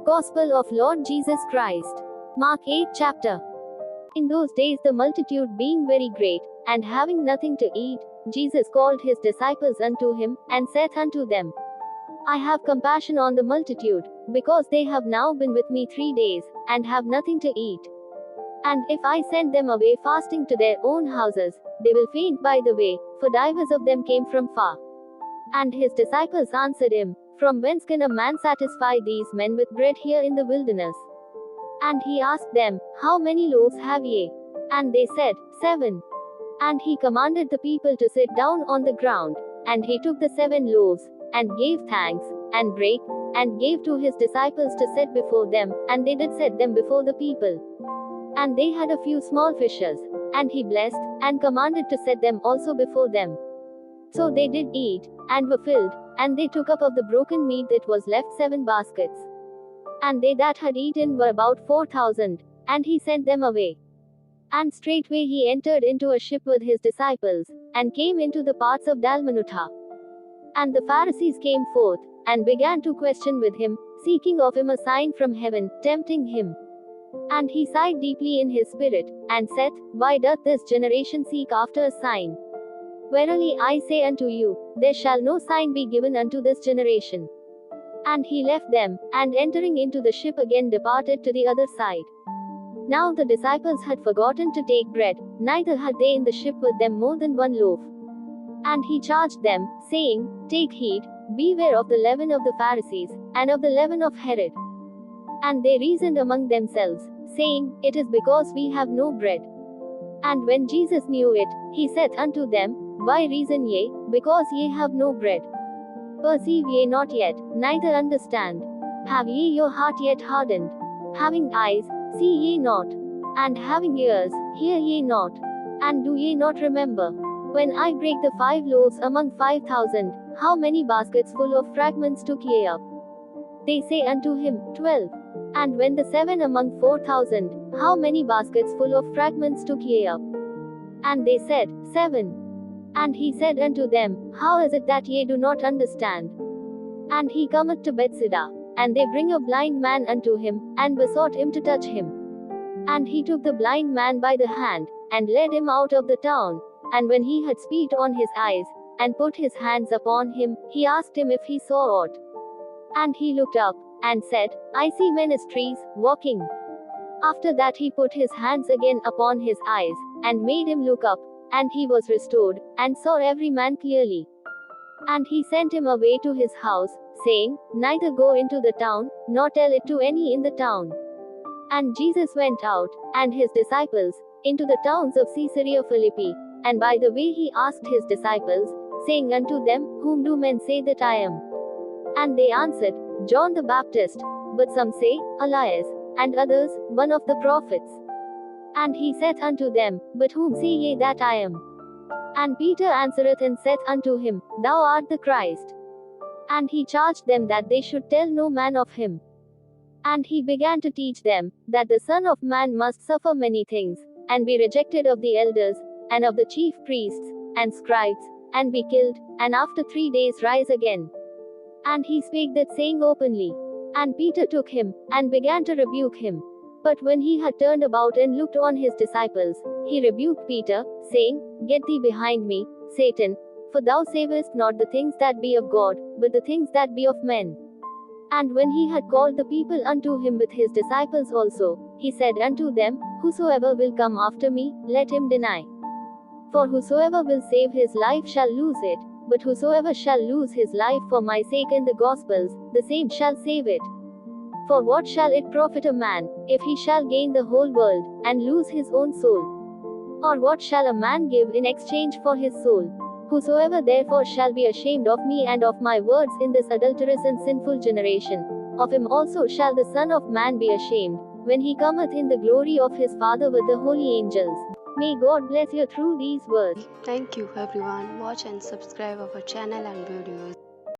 Gospel of Lord Jesus Christ. Mark 8 chapter. In those days the multitude being very great, and having nothing to eat, Jesus called his disciples unto him, and saith unto them, I have compassion on the multitude, because they have now been with me 3 days, and have nothing to eat. And if I send them away fasting to their own houses, they will faint by the way, for divers of them came from far. And his disciples answered him, From whence can a man satisfy these men with bread here in the wilderness? And he asked them, How many loaves have ye? And they said, 7. And he commanded the people to sit down on the ground. And he took the 7 loaves, and gave thanks, and brake, and gave to his disciples to set before them, and they did set them before the people. And they had a few small fishes, and he blessed, and commanded to set them also before them. So they did eat, and were filled, and they took up of the broken meat that was left 7 baskets. And they that had eaten were about 4,000, and he sent them away. And straightway he entered into a ship with his disciples, and came into the parts of Dalmanutha. And the Pharisees came forth, and began to question with him, seeking of him a sign from heaven, tempting him. And he sighed deeply in his spirit, and said, Why doth this generation seek after a sign? Verily I say unto you, there shall no sign be given unto this generation. And he left them, and entering into the ship again departed to the other side. Now the disciples had forgotten to take bread, neither had they in the ship with them more than 1 loaf. And he charged them, saying, Take heed, beware of the leaven of the Pharisees, and of the leaven of Herod. And they reasoned among themselves, saying, It is because we have no bread. And when Jesus knew it, he saith unto them, Why reason ye, because ye have no bread? Perceive ye not yet, neither understand? Have ye your heart yet hardened? Having eyes, see ye not? And having ears, hear ye not? And do ye not remember? When I brake the 5 loaves among 5,000, how many baskets full of fragments took ye up? They say unto him, 12. And when the 7 among 4,000, how many baskets full of fragments took ye up? And they said, 7. And he said unto them, How is it that ye do not understand? And he cometh to Bethsaida, and they bring a blind man unto him, and besought him to touch him. And he took the blind man by the hand, and led him out of the town. And when he had spit on his eyes, and put his hands upon him, he asked him if he saw aught. And he looked up, and said, I see men as trees, walking. After that he put his hands again upon his eyes, and made him look up, and he was restored, and saw every man clearly. And he sent him away to his house, saying, Neither go into the town, nor tell it to any in the town. And Jesus went out, and his disciples, into the towns of Caesarea Philippi, and by the way he asked his disciples, saying unto them, Whom do men say that I am? And they answered, John the Baptist, but some say, Elias, and others, one of the prophets. And he saith unto them, But whom say ye that I am? And Peter answereth and saith unto him, Thou art the Christ. And he charged them that they should tell no man of him. And he began to teach them, that the Son of Man must suffer many things, and be rejected of the elders, and of the chief priests, and scribes, and be killed, and after 3 days rise again. And he spake that saying openly. And Peter took him, and began to rebuke him. But when he had turned about and looked on his disciples, he rebuked Peter, saying, Get thee behind me, Satan, for thou savest not the things that be of God, but the things that be of men. And when he had called the people unto him with his disciples also, he said unto them, Whosoever will come after me, let him deny. For whosoever will save his life shall lose it, but whosoever shall lose his life for my sake and the gospel's, the same shall save it. For what shall it profit a man, if he shall gain the whole world, and lose his own soul? Or what shall a man give in exchange for his soul? Whosoever therefore shall be ashamed of me and of my words in this adulterous and sinful generation, of him also shall the Son of Man be ashamed, when he cometh in the glory of his Father with the holy angels. May God bless you through these words. Thank you everyone. Watch and subscribe our channel and videos.